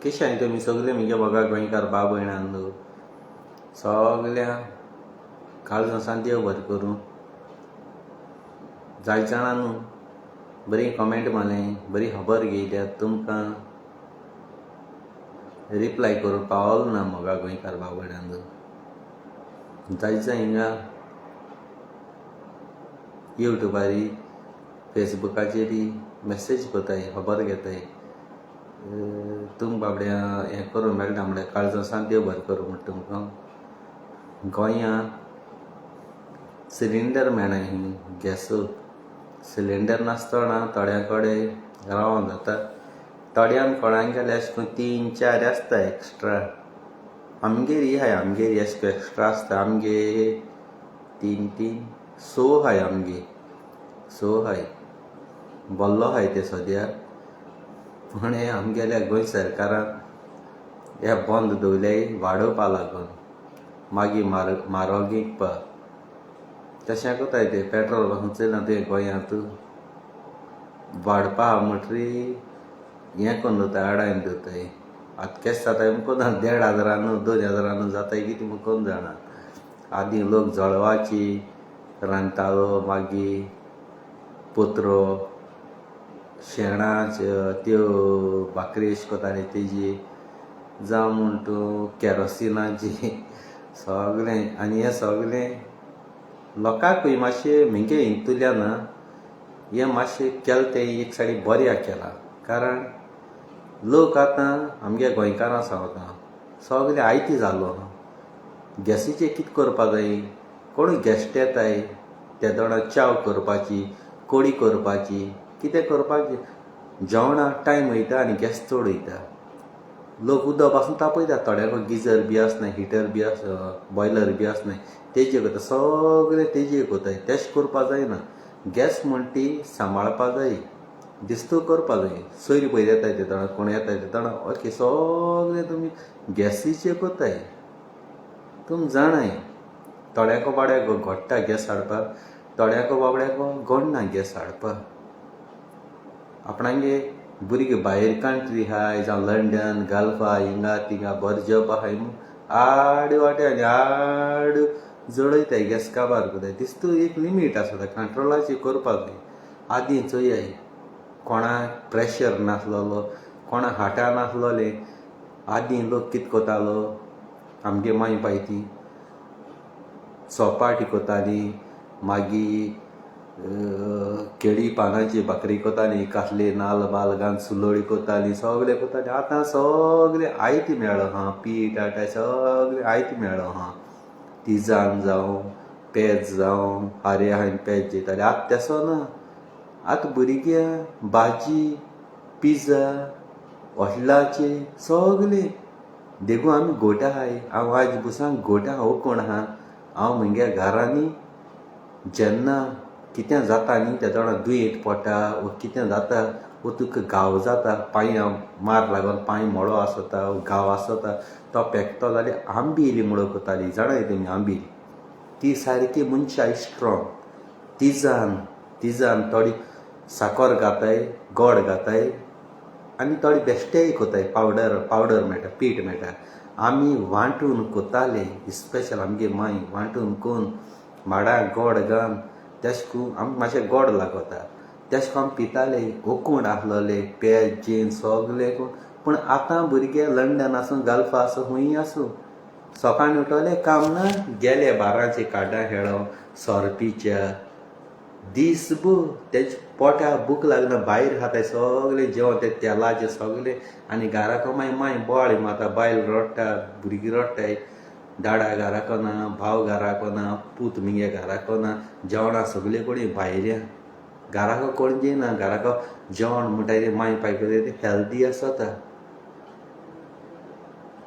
केशांनी तुमी सगळे म्हगे बघा गोंयकार भाव भयणांनो सगळ्या काळजांसान देव बरें करूं. जाय जाणांनू बरी कमेंट मारलें, बरी खबर घेयल्यात, तुमकां रिप्लाय करूंक पावलो ना मोगा गोंयकार भाव भयणांनो. जायच्या हिंगा यूट्यूबारी फेसबुकाचेरी मेसेज कोताय, खबर घेताय. तुम बाबड्या हें करूंक मेळटा म्हणल्यार काळजांसान देव बरें करूं म्हणटा तुमकां. गोंयांत सिलिंडर मेळनाय, गॅस सिलिंडर नासतना थोड्यां कडेन रावों जाता. थोड्यान कोणाक गेल्यार अशें करून 3-4 आसता एक्स्ट्रा. आमगेर ही आहाय, आमगेर अशें एक्स्ट्रा आसता. आमगे 3 स आहाय, आमगे 6 आहाय. बोल्लो आहाय ते सद्याक. पूण हें आमगेल्या गोंय सरकारान हें बंद दवरल्याय वाडोवपा लागून, मागीर म्हारग विकपा. तशें कोताय ते पेट्रोल पासून चलना तुवें गोंयांत वाडपा म्हणटरी हें करून दवरताय, आडायन दवरताय. आतां केस जाताय कोण 1,500 2,000 जाताय कितें म्हूण कोण जाणा. आदीं लोक जळवाची रांदतालो, मागीर पोतरो शेणाच त्यो भाकरी अशें कोताले तेजी, जावं म्हूण तूं केरोसिनाची सगळें. आनी हें सगळें लोकांकूय मातशें म्हगे हितूंतल्यान हें मातशें केलें तें एक सायडी बऱ्या केलां. कारण लोक आतां आमगे गोंयकारां सांगता सगळें आयती जालो आहा. गॅसीचें कितें करपा जाय, कोणूय गॅस्ट येताय त्या दोना च्या करपाची, कडी करपाची, कितें करपाचें. जेवणाक टायम वयता आनी गॅस चड वयता. लोक उदक पासून तापयता, थोड्यांक गिजर बी आसनाय, हिटर बी बॉयलर बी आसनाय, तेजेर करता. सगळें तेजेर कोताय. तेशें करपा जायना. गॅस म्हण ती सांबाळपा जाय, दिस्तू करपा जाय. सोयरी पयर येताय ते दोना, कोण येताय ते दोना ओके सगळें तुमी गॅसीचेर कोताय. तुमी जाणाय थोड्याको बाबड्याक घोडटा गॅस हाडपाक, थोड्याको बाबड्याक घोडना गॅस हाडपाक. आपणागे भुरगे भायर कंट्री आहाय, जावं लंडन गल्फा हिंगा तिंगा बरें जॉब आहाय म्हूण आड वाटे आनी आड जळयताय गॅस काबार कोताय. दिस्तू एक लिमीट आसता, कंट्रोलाचेर करपाक जाय. आदीं चोयाय कोणाक प्रेशर नासलोलो, कोणाक हार्टा नासलोलें. आदीं लोक कितें कोतालो, आमगे माय पायती चोपाटी कोताली, मागीर केळी पानांची भाकरी कोताली, कासले नाल्ल बाल घालून सुलोळी कोताली, सगळें कोताली. आतां सगळें आयती मेळ्ळो आहा. पीठ आटाय सगळें आयती मेळ्ळो आहा. तिजान जावं पेज जावं आरे हायन पेज जेयताले. आतां तेसो ना. आतां भुरग्यां भाजी पिझ्झा हॉटेलाचे सगळें. देखून आमी घोट आहाय. हांव आज बुसांक घोट आहा हो कोण आहा. हांव म्हज्या घरांनी जेन्ना कितें जाता न्ही त्या दोना दुयेंत पडटा वो कितें जाता वो तुका घाव जाता, पांयां मार लागून पांय मोडो आसता, घाव आसता, तो पेकतो जाल्यार आंबील म्हणून कोताली. जाणाय तुमी आंबील ती सारकी मनशाय स्ट्रॉंग. तिजान थोडी साकर घाताय, गोड घाताय आनी थोडी बेश्टेय कोताय. पावडर मेळटा, पीठ मेळटा. आमी वांटून कोताले, स्पेशल आमगे माय वांटून कोन्न माडाक गोड घालन तेशें करून आमकां मातशें गोड लागता. तेशें करून आमी पिताले. ओकूण आसलोले पेज जेन सगलें कोण. पूण आतां भुरगे लंडन आसूं गल्फा आसूं खूंय आसूं सकाळीं उठोले काम ना, गेले बाराचेर कार्डां खेळों 100 रुपीच्या दिसभर. तेज पोटा भूक लागना, भायर खाताय सगळें जेवण तें तेलाचें सगळें. आनी घराको माय बोवाळ मारता, बायल रडटा, भुरगीं रडटाय. दाडा घराको ना, भाव घराको ना, पूत मिगे घराको ना. जेवणां सगळें कोणी भायल्या. घराको कोण जेयना. घराको जेवण म्हणटाय तें माय पायता तें हेल्दी आसता.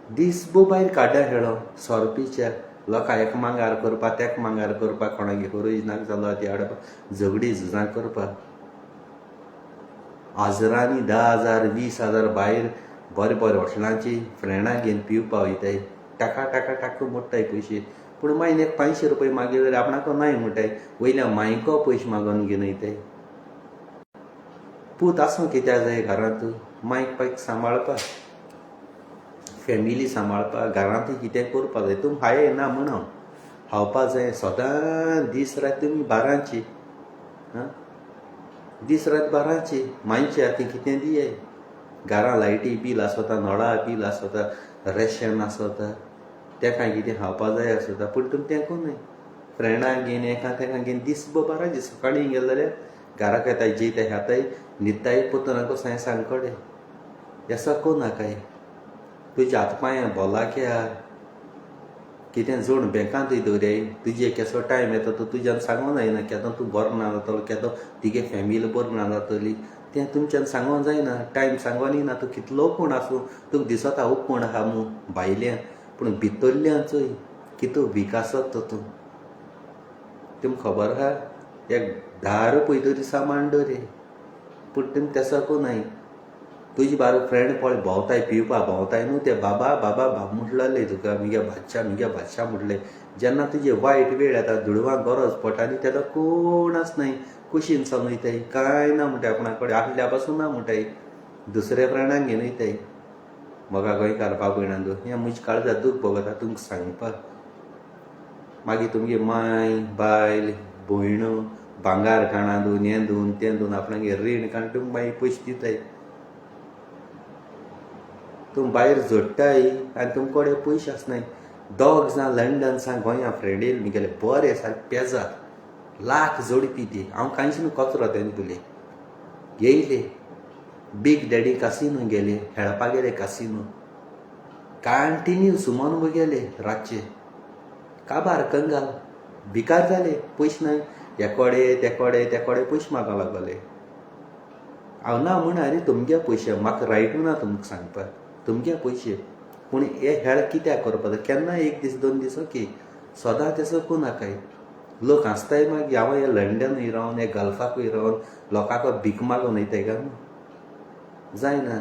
दिसभर भायर कार्डां खेळों 100 रुपीच्या. लोकां एक मांगार करपा, तेक मांगार करपा, कोणागे खरोज नाका जालो ती हाडपा, झगडीं झुजां करपा. हजारांनी 10,000 20,000 भायर बरें बरें हॉटेलांची फ्रेंडां घेवन पिवपा वयताय. टाका मोडटाय पयशे. पूण मागीर एक 500 रुपया मागीर जाल्यार आपणाको नाय म्हणटाय. वयल्या मायको पयशे मागोन घेवन वयताय. पूत आसूं कित्याक जाय घरांत मायक पायक सांबाळपा. फॅमिली सांबाळपाक घरांत कितें करपाक जाय तुमी हाय ना म्हणून खावपाक जाय सदां दीस रात तुमी बारांची दीस रात बारांची मानशे आतां कितें दिये घरां लायटी बील आसता नळा बील आसता रेशन आसता तेका कितें खावपाक जाय आसता पूण तुमी तें कोन्नाय फ्रेंडांक घेवन एका तेका घेवन दीसभर बारांची सकाळीं गेले जाल्यार घराक येताय जेयताय खाताय न्हिदताय पोतनाको साय सांजकडे ऐसा कोनाकाय तुज्या हात पांयां बोलाक्या कितें जोड बँकांतूय दवराय तुजे केसो टायम येता तो तुज्यान सांगूंक जायना केदो तूं बरो ना जातलो केदो तुगे फॅमिली बरी ना जातली तें तुमच्यान सांगोंक जायना टायम सांगोनी ना तूं कितलो कोण आसूं तुका दिसता खूब कोण आहा मू भायल्यान पूण भितरल्यांचोय कितू वीक आसत तूं तुमकां खबर आहा एक 10 रुपया तरी सामान रे पूण तुमी तेसो कोनाय तुजी बारा फ्रेंड पळय भोंवताय पिवपाक भोंवताय न्हू ते बाबा बाबा म्हटलें तुका मिगे बादशा म्हटलें जेन्ना तुजे वायट वेळ येता दुडवांक गरज पडटा आनी तेदो कोण आसनाय कुशीन सावन वयताय कांय ना म्हणटाय आपणा कडेन आसल्या पासून ना म्हणटाय दुसऱ्या फ्रेंडांक घेवन वयताय म्हाका गोंयकार बाब भयणांदो हें म्हज्या काळजांत दूख भोगता तुमकां सांगपाक मागीर तुमगे माय बायल भयणो भांगार काणांदून हें दोन तें दोन आपणागे रीण काण तुमकां मागीर पयशे दिताय तुम भायर जोडटाय आनी तुमचे कडेन पयशे आसनाय दोग जाण लंडन सावन गोंया फ्रेंड येयले म्हगेले बरे सारके पेजार लाख जोडपी ती हांव कांयच न्हू कचरो तेन्ना तुले येयले बीग डॅडी कासिनो गेले खेळपाक गेले कासिनो कंटिन्यू सुमन गेले रातचे काबार कंगाल भिकार जाले पयशे नाय ते कोडे पयशे मागोंक लागले हांव ना म्हणा अरे तुमगे पयशे म्हाका रायटू ना तुमकां सांगपाक तुमगे पयशे पूण हे खेळ कित्याक करपाक जाय केन्ना एक दीस दोन दीस ओके सदां तेसो कोनाकाय लोक हांसताय मागीर हांव हे लंडनूय रावन हे गल्फाकूय रावन लोकांक भीक मागून वयताय काय जायना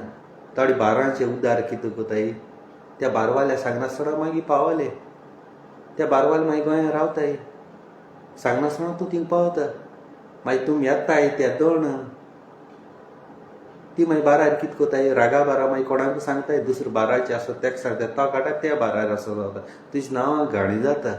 थोडे बारांचे उदार कितें कोताय त्या बारवाल्या सांगनासतना मागीर पावले त्या बारवाले मागीर गोंयांत रावताय सांगनासतना तूं थिंग पावता मागीर तुमी येताय ते दोन ती मागीर बारार कितें कोताय रागा बारा मागीर कोणाक सांगताय दुसरे बाराचे आसता तेका सांगता तो काडटा त्या बारार असो जाता तुजें नांव घाणी जाता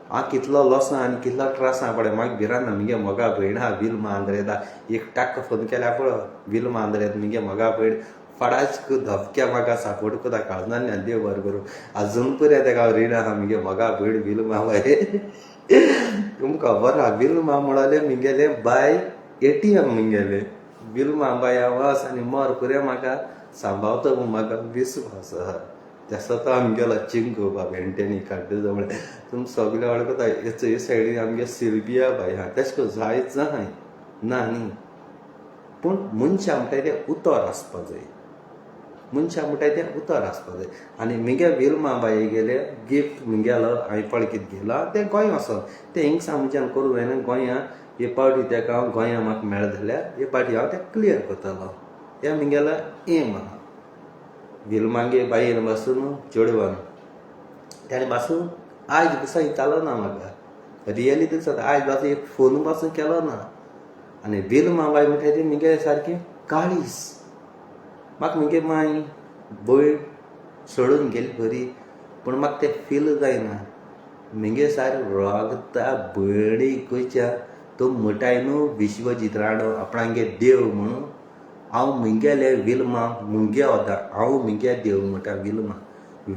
हांव कितलो लॉसां आनी कितलो त्रासां पळय मागीर भिरांना म्हगे मोगा भयण आहा विल्मा आंद्रेदा एक टाक्क फोन केल्या पळय विल्मा आंद्रेद म्हगे मोगा भयण फडाच धपक्या म्हाका सापोर्ट कोता काळजांतल्यान देव बरें करूं आजून पर्यंत तेका हांव रीण आहा म्हगे मोगा भयण विल्मा बाय तुमकां खबर आहा विल्मा म्हणले म्हगेले बाय ATM म्हगेले विल्मा बाय आवाज आनी मोर पुरे म्हाका सांबाळता म्हूण म्हाका विस्वास आहा तेसो तो आमगेलो चिंकू बाबा हेंटेनी काड्डू जवळ तुमी सगळे वळखता हे सायडीन आमगे सिल्विया बाय आहा तेश को जायच जाय ना न्ही पूण मनशां म्हणटाय तें उतर आसपाक जाय मनशां म्हणटाय तें उतर आसपाक जाय आनी म्हगे विल्मा बाये गेले गिफ्ट म्हगेलो हांवें पळय कितें गेलो तें गोंया वचोन तें हिंगसा म्हज्यान करूं जायना गोंया हे पावटी तेका हांव गोंया म्हाका मेळ जाल्यार हे पावटी हांव तें क्लियर करतलो हें म्हगेलो एम आहा विल्मागे बायेन बसून चेडवान ताणें पासून आयज दिसा येतालो ना म्हाका रियली दिसता आयज पासून एक फोन पासून केलो ना आनी विल्मा बाय म्हणटा ती म्हगे सारकी काळीस म्हाका म्हगे माय भयण सोडून गेली खरी पूण म्हाका तें फील जायना म्हगे सारक रोगता भयणीक गोंयच्या तो म्हणटाय न्हू विश्वजीत राणो आपणागे देव म्हणून हांव म्हगेले विल्मा मुगे वता हांव म्हगे देव म्हणटा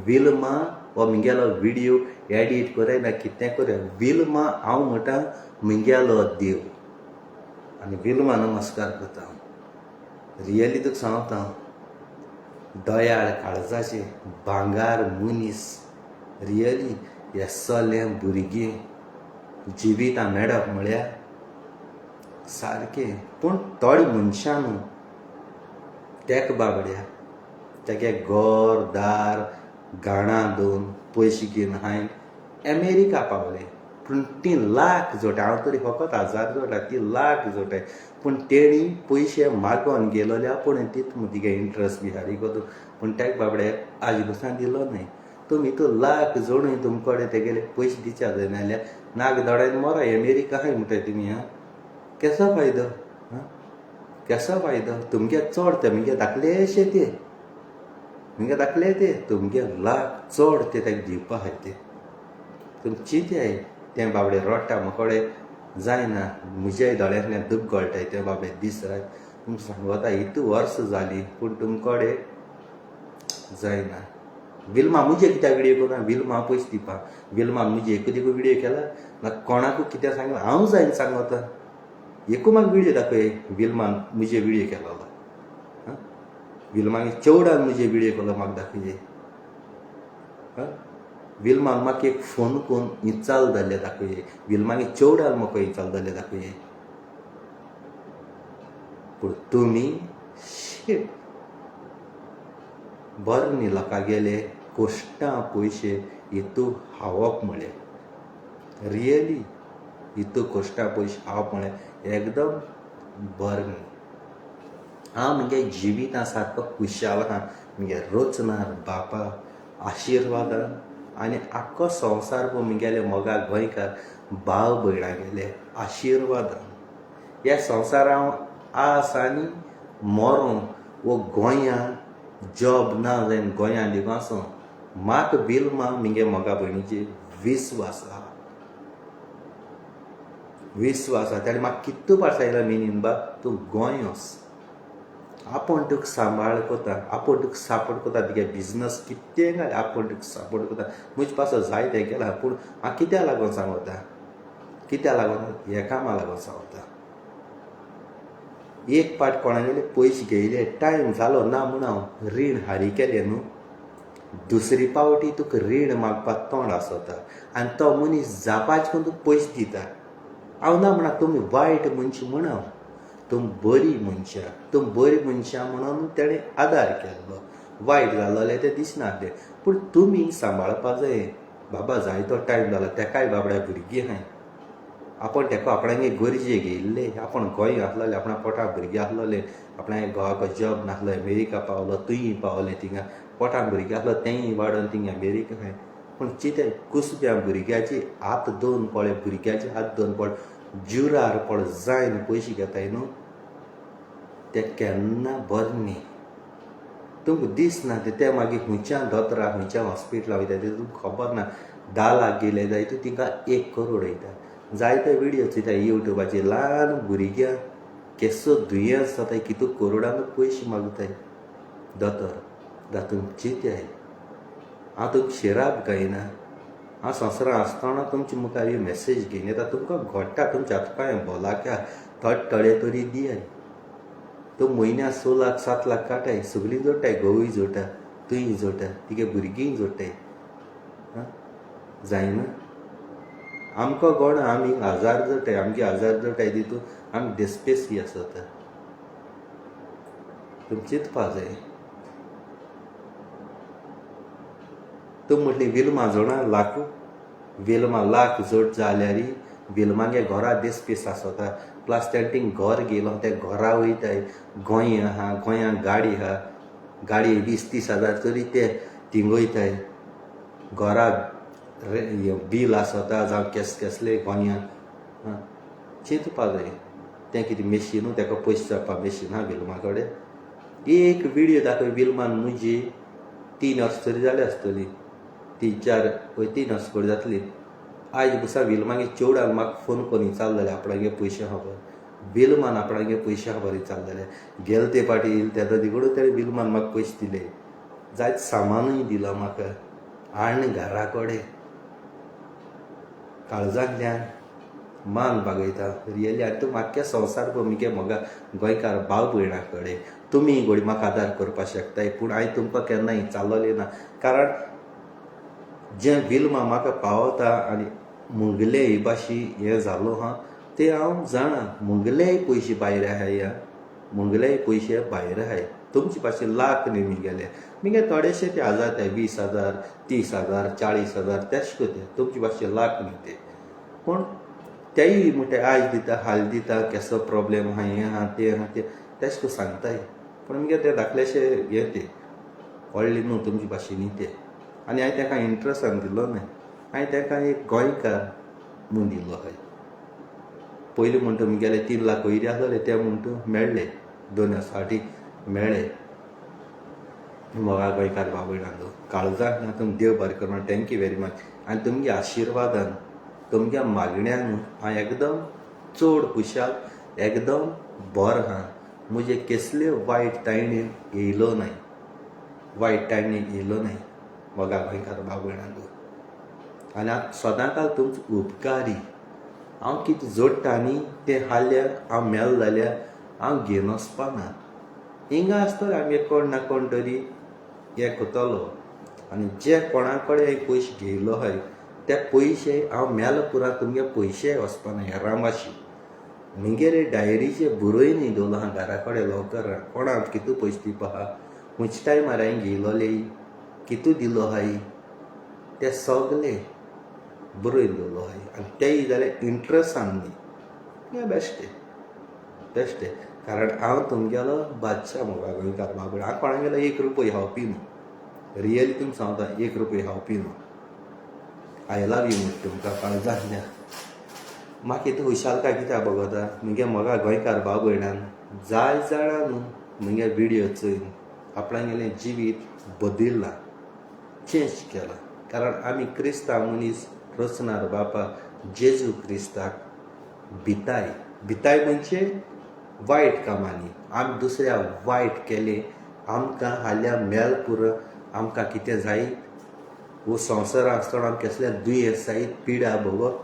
विल्मा हो म्हगेलो विडियो एडीट कोराय ना कितें कोराय विल्मा हांव म्हणटा म्हगेलो देव आनी विल्मा नमस्कार करता हांव रियली तुका सांगता हांव दयाळ काळजाचें भांगार मनीस रियली हे सगळें भुरगें जिवितां मेळप म्हळ्यार सारकें पूण थोडे मनशां न्हू तेका बाबड्या तेगे घर दार घाणां दोन पयशे घेवन हांवें अमेरिका पावलें पूण 3 लाख जोडटाय हांव तरी फकत 1000 जोडटा 3 लाख जोडटाय पूण तेणी पयशे मागोन गेलो जाल्यार पूण तितून तिगे इंट्रस्ट बी हारी गो पूण तेका बाबड्याक आज बसान दिलो न्हय तुमी तो लाख जोडूय तुमचे कडेन तेगेले पयशे दिवचे जायना जाल्यार नाक दोडायन मरा अमेरिका हाय म्हणटाय तुमी हां केसो फायदो तुमगे चड ते म्हगे धाकलेशे ते मुगे दाखले ते तुमगे लाख चड ते ताका दिवपा आहाय ते तुमी चिंत्याय तें बाबडे रोडटा म्हाकोडे जायना म्हज्याय दोळ्यांतल्यान दूख गळटाय ते बाबडे दीस रात तुमकां सांगता इतू वर्स जाली पूण तुमकोडे जायना विल्मा मुजे कित्याक विडियो करूं विल्मा पयशे दिवपा विल्मा मुजे एकूच विडियो केला ना कोणाकूय कित्याक सांगला हांव जायन सांगता एकू म्हाका विडियो दाखय विल्मान मुजे विडियो केलोलो विल्मागे चेवडान मुजे विडियो केलो म्हाका दाखय विल्मान म्हाका एक फोन करून इंचाल जाल्ले दाखय विल्मागे चेवडान म्हाका इंचाल जाल्ले दाखय पूण तुमी शीट बरें न्ही लोकां गेले कोश्टां पयशे हितू हावप म्हळ्यार रियली हितू कोश्टां पयशे हावप म्हळ्यार एकदम बरें न्ही हांव म्हगे जिवितां सारको खुशाल आहा म्हगे रोचनार बापा आशिर्वादान आनी आख्खो संवसार पळय म्हगेले मोगा गोंयकार भाव भयणां गेले आशिर्वादान ह्या संवसारां हांव आस आनी मरों वो गोंयांत जॉब ना जायन गोंयांत लिवासो म्हाका विल्मा म्हगे मोगा भयणीचेर विस्वास आहा ताणें म्हाका कितू पास आयला मिनीन बा तूं गोंय वच आपूण तुका सांबाळ कोता आपूण तुका सापोर्ट कोता तुगे बिजनस कितेंय घाल आपूण तुका सापोर्ट कोता म्हजे पासो जायतें केलां पूण हांव कित्याक लागून सांगता कित्याक लागून हे कामां लागून सांगता एक पाट कोणागेले पयशे घेयले टायम जालो ना म्हूण हांव रीण हारी केलें न्हू दुसरी पावटी तुका रीण मागपाक तोंड आसता आनी तो मनीस जापाचे करून तुका पयशे दिता हांव ना म्हणा तुमी वायट मनशां म्हण हांव तुम बरी मनशां म्हणून तेणें आदार केल्लो वायट जाल्ले ते दिसनासले पूण तुमी सांबाळपा जाय बाबा जायतो टायम जालो तेकाय बाबड्या भुरगीं आहाय आपूण तेका आपणागे गरजे घेयल्ले आपूण गोंय आसलोले आपणा पोटा भुरगीं आसलोले आपणागे घोवाको जॉब नासलो अमेरिका पावलो तुयी पावले थिंगा पोटान भुरगीं आसलो तेंय वाडोवन थिंगा अमेरिका आहाय पूण चिंते कुसब्या भुरग्याची हात दोन पळे भुरग्याचे हात दोन पळ जुरार पळ जायन पयशे घेताय न्हू ते केन्ना बरें न्ही तुमकां दिसना ते मागीर खंयच्या दोतोरा खंयच्या हॉस्पिटलां वयता ते तुमकां खबर ना 10 लाख गेले जाय तूं तिंका 1 करोड वयता जायते विडियो चयता युट्यूबाचेर ल्हान भुरग्यां केसो दुयेंस जाताय कितू करोडान पयशे मागताय दोतोर तातूंत चिंत्याय हांव तुमकां शिराप गायना हांव संवसारांत आसतना तुमचे मुखार ही मॅसेज घेवन येता तुमकां घोडटा तुमच्या हातपांय भोलाक्या थोडे तरी दियाय तो म्हयन्या 6 लाख 7 लाख काटाय सगळीं जोडटाय घोवूय जोडटा तुयी जोडटा तिगे भुरगींय जोडटाय जायना आमकां कोण आमी 1000 जोडटाय आमगे 1000 जोडटाय तितून आमी देस्पेसी आसता तुमी चिंतपा जाय तूं म्हटली विल्मा जोडा लाख विल्मा लाख जोड जाल्यार विल्मागे घरा देस्पेस आसता प्लस तेंटींग घर गेलो ते घरा वयताय गोंय आहा गोंयांत गाडी आहा गाडी 20-30 हजार तरी ते थिंग वयताय घरा बील आसता जावं कसले गोंयांत चिंतपा जाय तें कितें मेशीनू तेका पयशे जावपा मेशीन आहा विल्मा कडेन एक विडियो दाखय विल्मान म्हजी 3 वर्स तरी जाली आसतली 3-4 वर्स पड जातली आयज दिसा विल्मागे चेवडान म्हाका फोन करून विचारलें जाल्यार आपणागे पयशे खबर विल्मान आपणागे पयशे खबर विचारलें जाल्यार गेले ते पाटी येयले तेदो दिगडूच तेणें विल्मान म्हाका पयशे दिले जायत सामानूय दिलो म्हाका आनी घरा कडेन काळजांतल्यान मान बागयता रियली आनी तूं म्हाक्या संवसार पळय म्हगे मोगा गोंयकार भाव भयणां कडेन तुमी घोडी म्हाका आदार करपाक शकताय पूण हांवें तुमकां केन्नाय चालवलें ना कारण जें विल्मा म्हाका पावता आनी मुगले भाशी हें जालो हा ते हांव जाणा मुगलेय पयशे भायर आहाय मुगलेय पयशे भायर आहाय तुमचे भाशेन लाख न्ही म्हगेले म्हगे थोडेशे ते 1000 ते 20,000 30,000 40,000 तेश कोते तुमचे भाशेन लाख न्ही ते पूण तेय म्हणटा आयज दिता हाल दिता केसो प्रॉब्लेम आहा हें आहा तें तेश को सांगताय पूण म्हगे ते धाकलेशे हे ते व्हडले न्हू तुमचे भाशेनी ते आनी हांवें ताका इंट्रस्टान दिलो न्हय हांवें ताका एक गोंयकार म्हूण दिलो हय पयलीं म्हणटा म्हगेले 3 लाख वयरी आसलेले ते म्हणटा मेळ्ळे 2 वर्सां फाटीं मेळ्ळे मोगा गोंयकार बाबू भयणांनो, काळजाक ना तुम देव बरें करूं. Thank you very much. आनी तुमगे आशिर्वादान तुमच्या मागण्यान हांव एकदम चड खुशाल, एकदम बरो आहा. म्हजे कसल्यो वायट टायमीन येयलो नाय, वायट टायमीन येयलो नाय मोगा गोंयकार बाबू भयणांनो. आनी हांव सदांकाल तुमचो उपकारी. हांव कितें जोडटा न्ही तें हाल्यार हांव मेल जाल्यार हांव घेवन वचपाना. हिंगा आसतलो आमगे कोण ना कोण तरी हें कोतलो. आनी जे कोणा कडेन हांवें पयशे घेयलो हाय ते पयशे हांव मेल पुरा तुमगे पयशे वचपाना हेरां भाशी. म्हगेले डायरीचेर बरोवन दवरलो आहा घरा कडेन लॉकर. कोणाक कितू पयशे दिवपा आहा, खंयच्या टायमार हांवें घेयलोले, कितू दिलो हाय ते सगले बरोवन दवरलो हाय. आनी तेय जाल्यार इंट्रस्टान न्ही. हें बेश्टें. कारण हांव तुमगेलो बादशाह मोगा गोंयकार बाबू. हांव कोणागेलो 1 रुपया खावपी न्हू. रियली तुमकां सांगता 1 रुपया खावपी न्हू. आय लव यू म्हणटा तुमकां काळजांतल्यान. म्हाका इतू खुशालकाय कित्याक भोगोता, म्हगे मोगा गोंयकार बाबू भयणान जाय जाणां न्हू म्हगे विडियो चोयन आपणागेलें जिवीत बदल्लां, चेंज केलां. कारण आमी क्रिस्तांव मनीस रचणार बापा जेजू क्रिस्ताक भिताय म्हणजे वायट कामांनी. आमी दुसऱ्याक वायट केलें, आमकां हाल्या मेल पुरो आमकां कितें जायत, वो संवसारांत आसतना आमी कसल्या दुयेंस जायत पिडा भोगोत,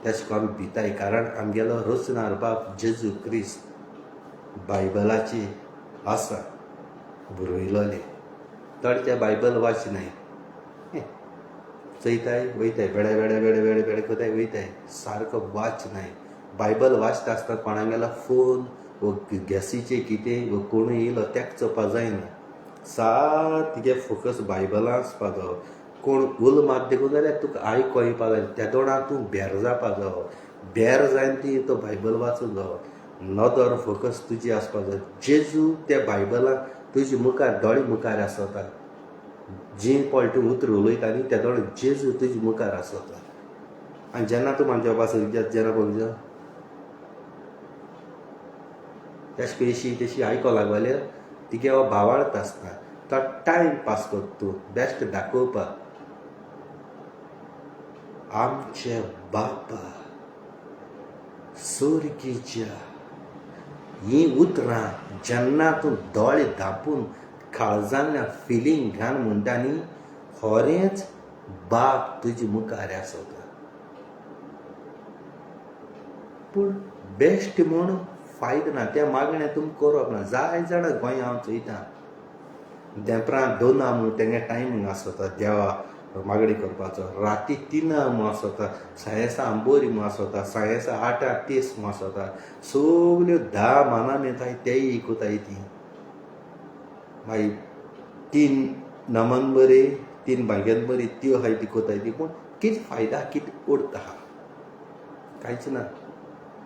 तेशें कोन्न आमी भिताय. कारण आमगेलो रचणार बाप जेजू क्रिस्त बायबलाची आसा बरयलोलें. थोडे ते बायबल वाचनाय, चयताय वयताय, बेडे कोताय वयताय, सारको वाचनाय. बायबल वाचता आसतना कोणागेलो फोन वो गॅसीचें कितें वो कोणूय येयलो तेका चोवपा जायना. सारकें फोकस बायबलां आसपा जायो. कोण उल मात देखून जाल्यार तुका आयको येवपा जाय, त्या तोंडार तूं बेर जावपा जायो. बेर जायन ती तो बायबल वाचूंक जायो. नदर फोकस तुजी आसपा जाय. जेजू त्या बायबलां तुजे मुखार दोळे मुखार आसोता. जी पॉल्टी उतर उलयता न्ही त्या दोळे जेजू तुजे मुखार आसोता. आनी जेन्ना तूं म्हाज्या बापासून जेन्ना पळयता तेशी तेशी आयको लागल्यार तिगे हो भावार्थ आसता. तो टायम पास करता तूं बेश्ट दाखोवपाक. आमचे बापा सुर्गीच्या हीं उतरां जेन्ना तूं दोळे धांपून काळजांतल्या फिलींग घान म्हणटा न्ही, खरेंच बाप तुजे मुखार आसता. पूण बेश्ट म्हूण फायदो ना. त्या मागणें तुमी करप ना. जाय जाणां गोंय हांव चयतां देंपरां 2 म्हूण तेंगे टायमींग आसता देवा मागणी करपाचो. राती 3 म्हूण आसता, सायेंसा आंबोरी म्हूण आसता, सायेंसा 8:30 म्हूण आसता. सगल्यो 10 मानां मेळटाय तेय आयकुताय तीं. मागीर 3 नमन बरी, 3 भांगेन बरी त्यो आहाय ती कोताय ती. पूण कितें फायदा, कितें उरत आहा? कांयच ना.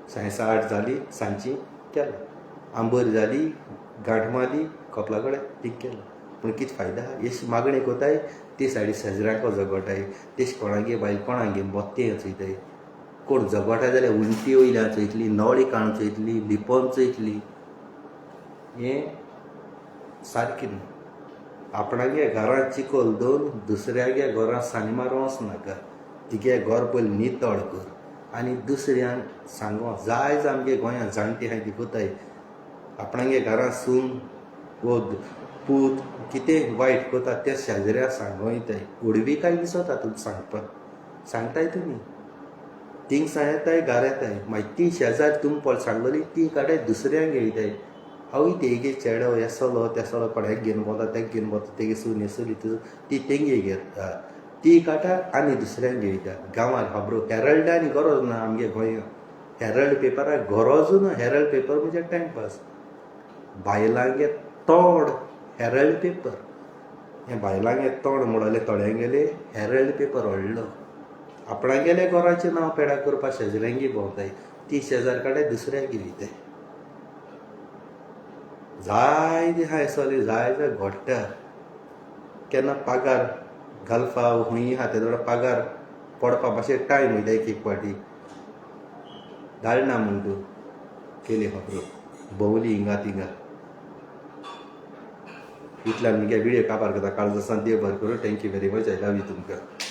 सायेंसा 8 जाली सांजची केलें, आंबोरी जाली गांठ मारली कपला कडेन तीक केलें. पूण कितें फायदा आहा? अशी मागणी कोताय ते सायडी शेजऱ्याको झगडटाय, तेश कोणागे बायल कोणागे बोत्तें चयताय. कोण झगडटाय जाल्यार उलटी वयल्यान चयतली, नवळी काण चयतली, लिपोवन चयतली. हें सारकें न्हू. आपणागे घरांत चिकोल दवर दुसऱ्यागे घरांत सानी मारूं वचनाका. तिगे घर पयलीं नितळ कर आनी दुसऱ्यांक सांगो. जाय जाय आमगे गोंयांत जाणटी आहाय ती कोताय आपणागे घरांत सून वो पूत कितें वायट कोता तें शेजऱ्याक सांगो येताय. उडविकाय दिसता तुका सांगताय तुमी. तींग सांगताय घार येताय. मागीर ती शेजार तुमी सांगलोली ती काडे दुसऱ्यांक येयताय. आवय तेगे चेडो येसलो तेसलो कोणाक घेवन वता, तेका घेवन वता, तेगे सून येसली ती तेंगे घेता. ती काटा आनी दुसऱ्यांक घेयता. गांवांत खबरो हेरल्डांनी गरज ना आमगे गोंयांत. हेरल्ड पेपराक गरजू ना. हेरल्ड पेपर म्हणजे टायमपास. बायलांगे तोंड हेरल्ड पेपर. हें बायलांगे तोंड म्हणले थोड्यांगेले हेरल्ड पेपर व्हडलो. आपणागेले घराचें नांव पेडा करपाक शेजऱ्यांगी भोंवताय. ती शेजार काडे दुसऱ्याक घेयताय. जायते आहाय चली जाय जाय घडटा. केन्ना पागार घालपा खूंय आहा तेदो पागार पडपा मातशें टायम वयता एक पाटी. धाडना म्हूण तूं केली खबरो भोंवली हिंगा तिंगा. इतल्यान मुगे व्हिडिओ काबार करता काळजासान देव बरें करूं thank you very much I love you तुमकां